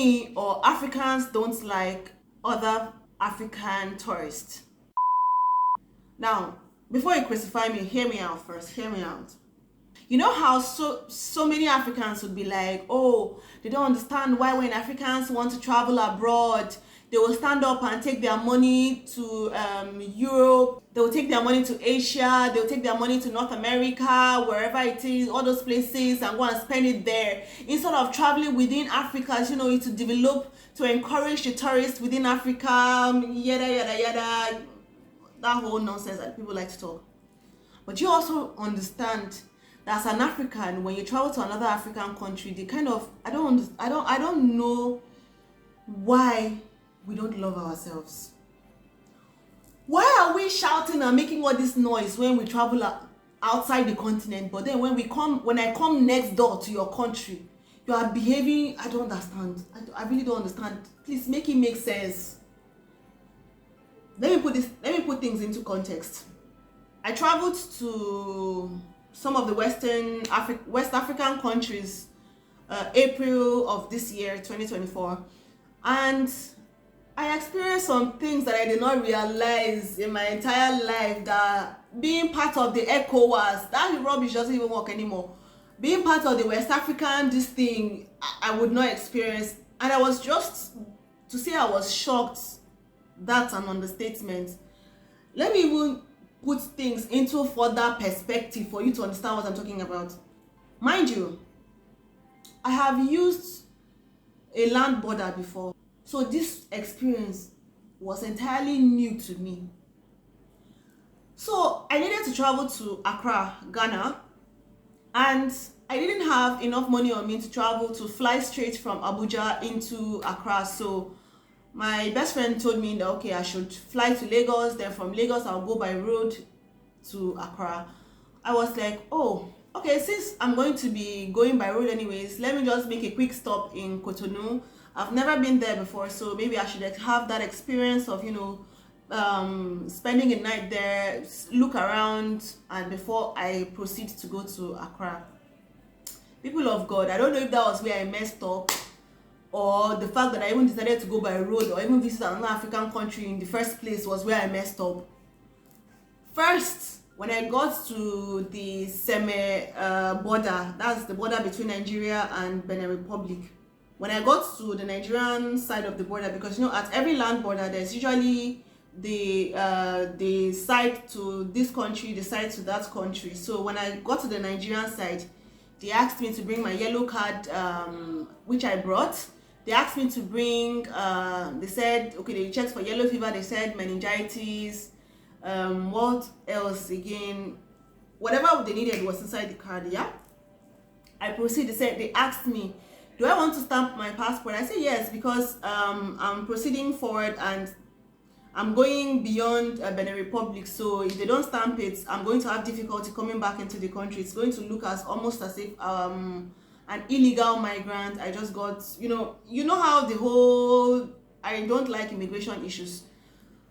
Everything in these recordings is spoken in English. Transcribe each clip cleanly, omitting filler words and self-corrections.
me or Africans don't like other African tourists. Now, before you crucify me, hear me out first. Hear me out. You know how so many Africans would be like, oh, they don't understand why when Africans want to travel abroad, they will stand up and take their money to Europe, they will take their money to Asia, they will take their money to North America, wherever it is, all those places, and go and spend it there. Instead of traveling within Africa, you know, to develop, to encourage the tourists within Africa, yada, yada, yada, that whole nonsense that people like to talk. But you also understand that as an African, when you travel to another African country, they kind of, I don't know why we don't love ourselves. Why are we shouting and making all this noise when we travel outside the continent, but then when I come next door to your country, you are behaving, I don't understand. I really don't understand. Please make it make sense. Let me put things into context. I traveled to some of the West African countries April of this year, 2024, and I experienced some things that I did not realize in my entire life, that being part of the ECOWAS, that rubbish doesn't even work anymore. Being part of the West African, this thing, I would not experience. And I was just, to say I was shocked, that's an understatement. Let me even put things into further perspective for you to understand what I'm talking about. Mind you, I have used a land border before, so this experience was entirely new to me. So I needed to travel to Accra, Ghana, and I didn't have enough money on me to fly straight from Abuja into Accra. So my best friend told me that okay, I should fly to Lagos, then from Lagos I'll go by road to Accra. I was like, oh, okay, since I'm going to be going by road anyways, let me just make a quick stop in Cotonou. I've never been there before, so maybe I should have that experience of, you know, spending a night there, look around, and before I proceed to go to Accra. People of God, I don't know if that was where I messed up, or the fact that I even decided to go by road or even visit another African country in the first place was where I messed up. First, when I got to the Seme border, that's the border between Nigeria and Benin Republic. When I got to the Nigerian side of the border, because you know at every land border there's usually the side to this country, the side to that country. So when I got to the Nigerian side, they asked me to bring my yellow card, which I brought. They asked me to bring, they said, okay, they checked for yellow fever, they said meningitis, what else again? Whatever they needed was inside the card, yeah? I proceeded, they asked me, do I want to stamp my passport? I said yes, because I'm proceeding forward and I'm going beyond Benin Republic, so if they don't stamp it, I'm going to have difficulty coming back into the country. It's going to look almost as if an illegal migrant. I just got, you know how the whole, I don't like immigration issues.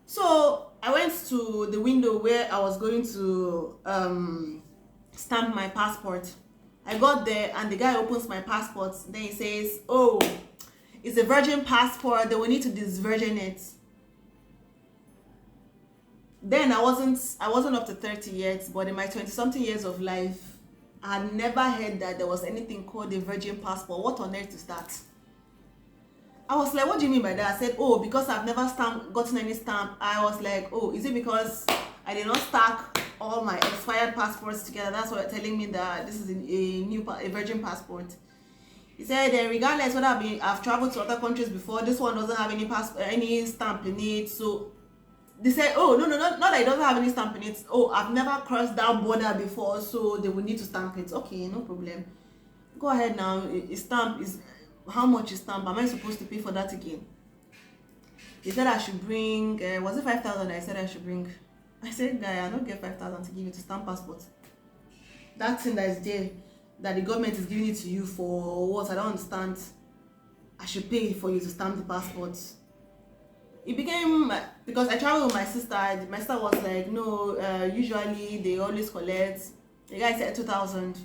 So I went to the window where I was going to stamp my passport. I got there and the guy opens my passport. Then he says, oh, it's a virgin passport, they will need to disvirgin it. Then I wasn't up to 30 yet, but in my 20-something years of life, I had never heard that there was anything called a virgin passport. What on earth is that? I was like, what do you mean by that? I said, oh, because I've never gotten any stamp. I was like, oh, is it because I did not stack all my expired passports together? That's why you're telling me that this is a virgin passport. He said, regardless whether I've traveled to other countries before, this one doesn't have any stamp in it. So they said, oh, no, not that it doesn't have any stamp in it. Oh, I've never crossed that border before, so they will need to stamp it. Okay, no problem. Go ahead now. A stamp is, how much is stamp? Am I supposed to pay for that again? They said I should bring, was it 5,000 I said I should bring? I said, guy, I don't get 5,000 to give you to stamp passport. That thing that is there, that the government is giving it to you for what? I don't understand. I should pay for you to stamp the passport. It became, because I traveled with my sister was like, no, usually they always collect. The guy said 2,000.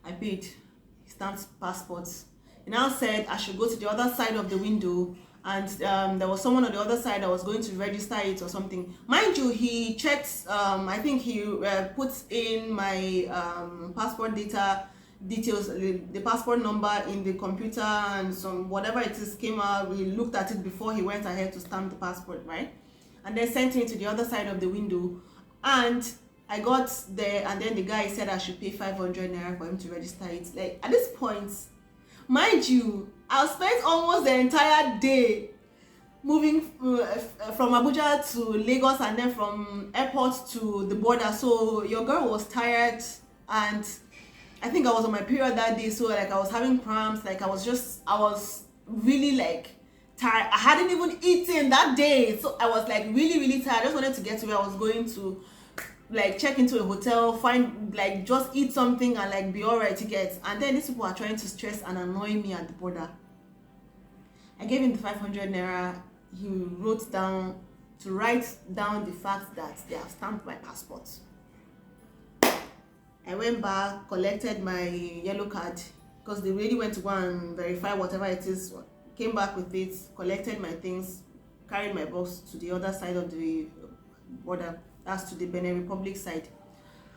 I paid. He stamped passports. He now said I should go to the other side of the window, and there was someone on the other side that was going to register it or something. Mind you, he checked, I think he put in my passport details, the passport number in the computer, and some whatever it is came out. We looked at it before he went ahead to stamp the passport, right? And then sent me to the other side of the window. And I got there, and then the guy said I should pay 500 naira for him to register it. Like, at this point, mind you, I spent almost the entire day moving from Abuja to Lagos, and then from airport to the border. So your girl was tired, and I think I was on my period that day, so like I was having cramps. Like I was really like tired. I hadn't even eaten that day, so I was like really tired. I just wanted to get to where I was going to, like check into a hotel, find, like just eat something and like be alright to get. And then these people are trying to stress and annoy me at the border. I gave him the 500 naira. He wrote down to write down the fact that they have stamped my passport. I went back, collected my yellow card, because they really went to go and verify whatever it is. Came back with it, collected my things, carried my box to the other side of the border. That's to the Benin Republic side.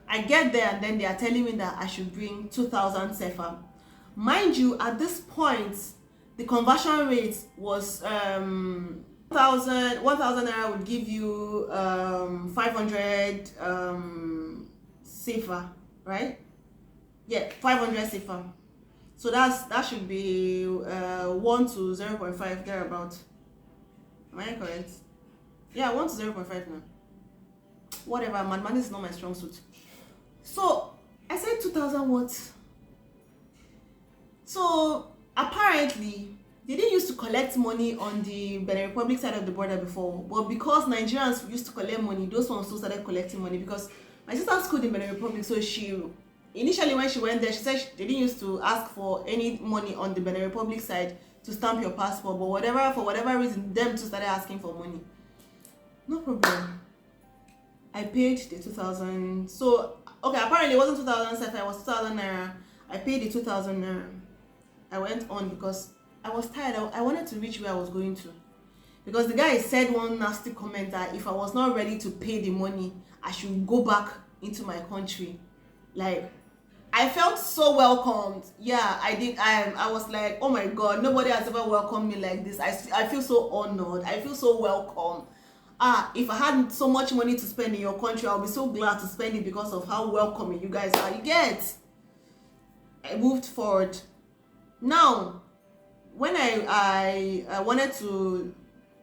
I get there, and then they are telling me that I should bring 2,000 sefa. Mind you, at this point, the conversion rate was 1,000 naira would give you 500 sefa, right? Yeah, 500 sefa. So that should be 1 to 0.5 thereabout. Am I correct? Yeah, 1 to 0.5 now. Whatever, mathematics is not my strong suit. So I said 2,000 what? So apparently they didn't used to collect money on the Benin Republic side of the border before, but because Nigerians used to collect money, those ones also started collecting money. Because my sister schooled in Benin Republic, so she initially, when she went there, she said they didn't used to ask for any money on the Benin Republic side to stamp your passport, but for whatever reason, them too started asking for money. No problem. I paid the 2,000. So okay, apparently it wasn't 2,000 sefa, it was 2,000 naira. I paid the 2,000 naira. I went on because I was tired. I wanted to reach where I was going to, because the guy said one nasty comment that if I was not ready to pay the money, I should go back into my country. Like, I felt so welcomed. Yeah, I did. I was like, oh my god, nobody has ever welcomed me like this. I feel so honored. I feel so welcome. If I had so much money to spend in your country, I'll be so glad to spend it because of how welcoming you guys are. You get? I moved forward. Now, when I wanted to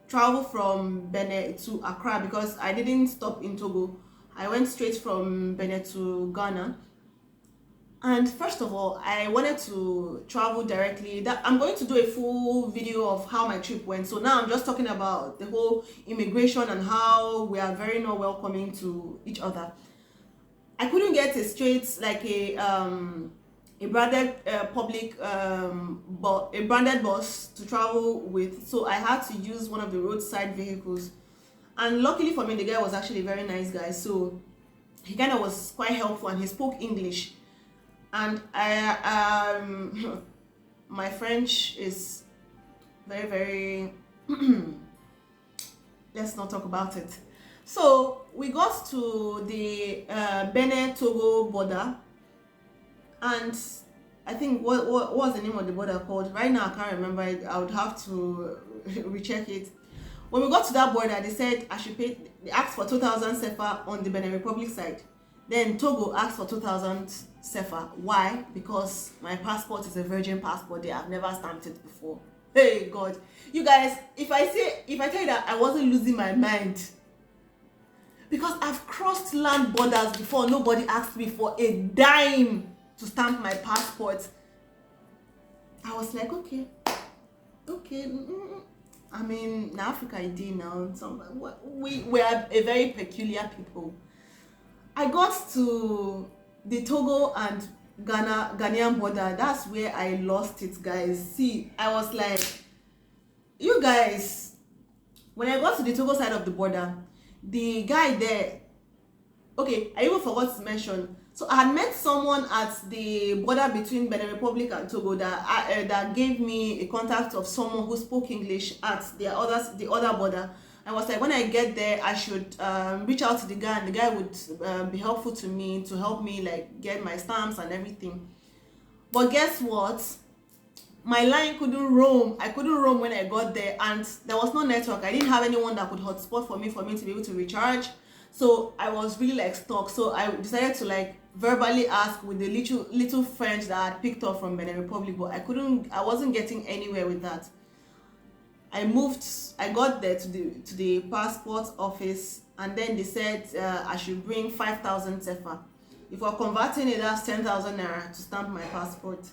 travel from Benin to Accra, because I didn't stop in Togo, I went straight from Benin to Ghana. And first of all, I wanted to travel directly. That I'm going to do a full video of how my trip went. So now I'm just talking about the whole immigration and how we are very not welcoming to each other. I couldn't get a straight, like a branded a branded bus to travel with, so I had to use one of the roadside vehicles. And luckily for me, the guy was actually a very nice guy, so he kind of was quite helpful, and he spoke English. And I my French is very let's not talk about it. So we got to the Benin Togo border, and I think what was the name of the border called? Right now I can't remember it. I would have to recheck it. When we got to that border, they said I should pay. They asked for 2,000 sefa on the Benin Republic side. Then Togo asked for 2,000 sefa. Why? Because my passport is a virgin passport. They have never stamped it before. Hey God, you guys! If I tell you that I wasn't losing my mind, because I've crossed land borders before, nobody asked me for a dime to stamp my passport. I was like, okay. I mean, in Africa, I did now. We are a very peculiar people. I got to the Togo and Ghanaian border. That's where I lost it, guys. See, I was like, you guys, when I got to the Togo side of the border, the guy there, okay, I even forgot to mention, So I had met someone at the border between Benin Republic and Togo that gave me a contact of someone who spoke English at the other border. I was like, when I get there, I should reach out to the guy, and the guy would be helpful to me, to help me like get my stamps and everything. But guess what? My line couldn't roam. I couldn't roam when I got there, and there was no network. I didn't have anyone that could hotspot for me to be able to recharge. So I was really like stuck. So I decided to like verbally ask with the little French that I had picked up from Benin Republic, but I wasn't getting anywhere with that. I got there to the passport office, and then they said I should bring 5,000 sefa. If we're converting it, that's 10,000 naira to stamp my passport.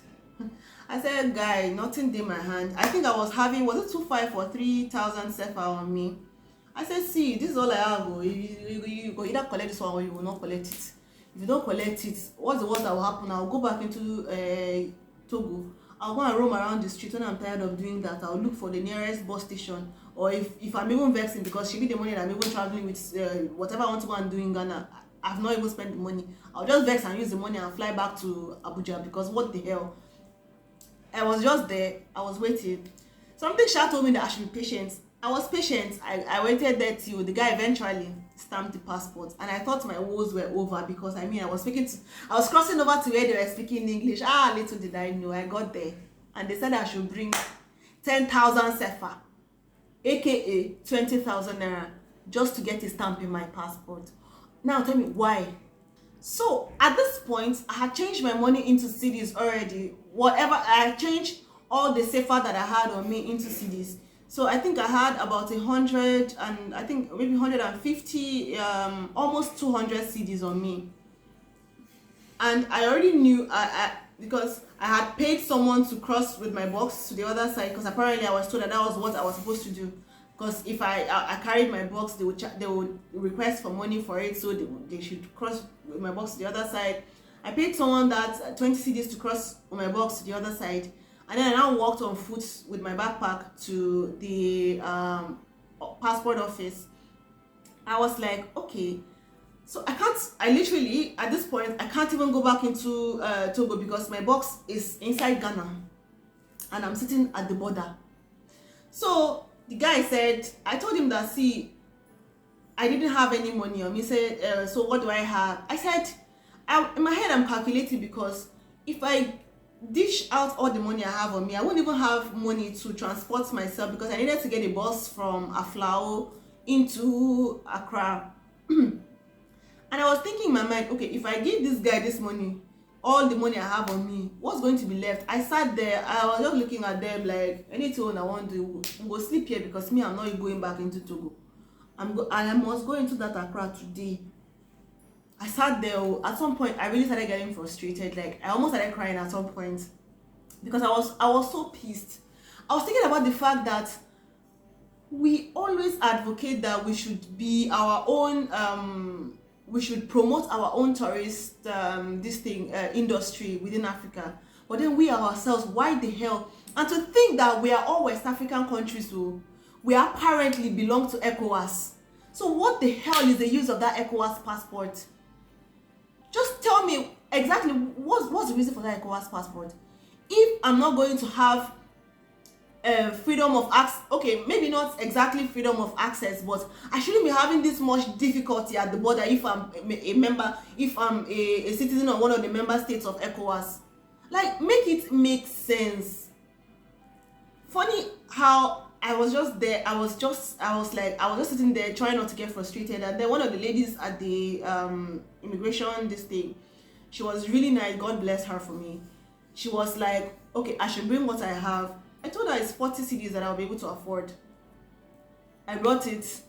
I said, guy, nothing in my hand. I think I was having, was it 2,500 or 3,000 sefa on me? I said, see, this is all I have. You go either collect this one or you will not collect it. If you don't collect it, what's the worst that will happen? I'll go back into Togo. I'll go and roam around the street. When I'm tired of doing that, I'll look for the nearest bus station. Or if I'm even vexing because she be the money that I'm even traveling with, whatever I want to go and do in Ghana, I've not even spent the money. I'll just vex and use the money and fly back to Abuja, because what the hell? I was just there. I was waiting. Something Sha told me that I should be patient. I was patient. I waited there till the guy eventually stamped the passport, and I thought my woes were over, because I was crossing over to where they were speaking English. Little did I know, I got there and they said I should bring 10,000 sefa, aka 20,000 naira, just to get a stamp in my passport. Now tell me why. So at this point, I had changed my money into cedis already. Whatever, I changed all the sefa that I had on me into cedis. So I think I had about 100 and I think maybe 150, almost 200 cedis on me. And I already knew, because I had paid someone to cross with my box to the other side, because apparently I was told that was what I was supposed to do. Because if I carried my box, they would request for money for it, so they should cross with my box to the other side. I paid someone that 20 cedis to cross with my box to the other side, and then I now walked on foot with my backpack to the passport office. I was like, okay, so I literally, at this point, I can't even go back into Togo, because my box is inside Ghana and I'm sitting at the border. So the guy said, I told him that, see, I didn't have any money on me. He said, so what do I have? I said, in my head I'm calculating, because if I dish out all the money I have on me, I won't even have money to transport myself, because I needed to get a bus from Aflao into Accra. And I was thinking in my mind, okay, if I give this guy this money, all the money I have on me, what's going to be left? I sat there, I was just looking at them like, anything I want to do, I'm going to sleep here, because me, I'm not going back into Togo. I must go into that Accra today. I sat there. At some point, I really started getting frustrated. Like, I almost started crying at some point, because I was so pissed. I was thinking about the fact that we always advocate that we should be our own, we should promote our own tourist industry within Africa. But then we ourselves, why the hell? And to think that we are all West African countries, so we apparently belong to ECOWAS. So what the hell is the use of that ECOWAS passport? Just tell me exactly what's the reason for that ECOWAS passport. If I'm not going to have freedom of access, okay, maybe not exactly freedom of access, but I shouldn't be having this much difficulty at the border if I'm a member, if I'm a citizen of one of the member states of ECOWAS. Like, make it make sense. Funny how I was just there, I was just sitting there trying not to get frustrated, and then one of the ladies at the immigration she was really nice, God bless her for me. She was like, okay, I should bring what I have. I told her it's 40 cedis that I'll be able to afford. I brought it.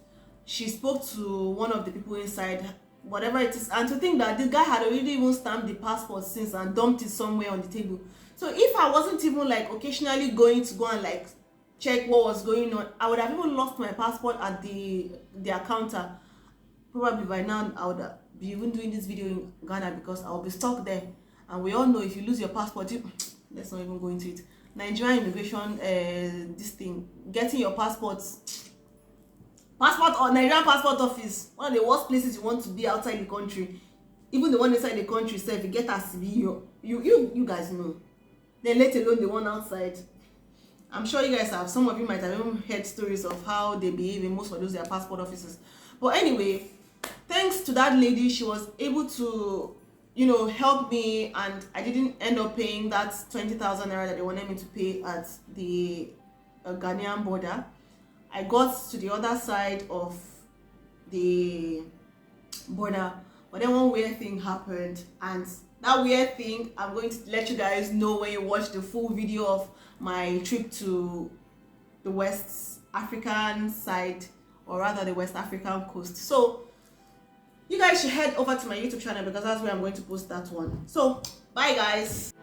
She spoke to one of the people inside, whatever it is, and to think that this guy had already even stamped the passport since and dumped it somewhere on the table. So if I wasn't even like occasionally going to go and like check what was going on, I would have even lost my passport at their counter. Probably by now I would be even doing this video in Ghana, because I will be stuck there. And we all know if you lose your passport, let's not even go into it. Nigerian immigration, getting your passport or Nigerian passport office, one of the worst places you want to be outside the country. even the one inside the country sef, you get as you guys know, then let alone the one outside. I'm sure you guys have, some of you might have even heard stories of how they behave in most of those their passport offices. But anyway, thanks to that lady, she was able to, you know, help me, and I didn't end up paying that 20,000 naira that they wanted me to pay at the Ghanaian border. I got to the other side of the border, but then one weird thing happened, and that weird thing I'm going to let you guys know when you watch the full video of my trip to the West African side, or rather the West African coast. So you guys should head over to my YouTube channel because that's where I'm going to post that one. So bye guys.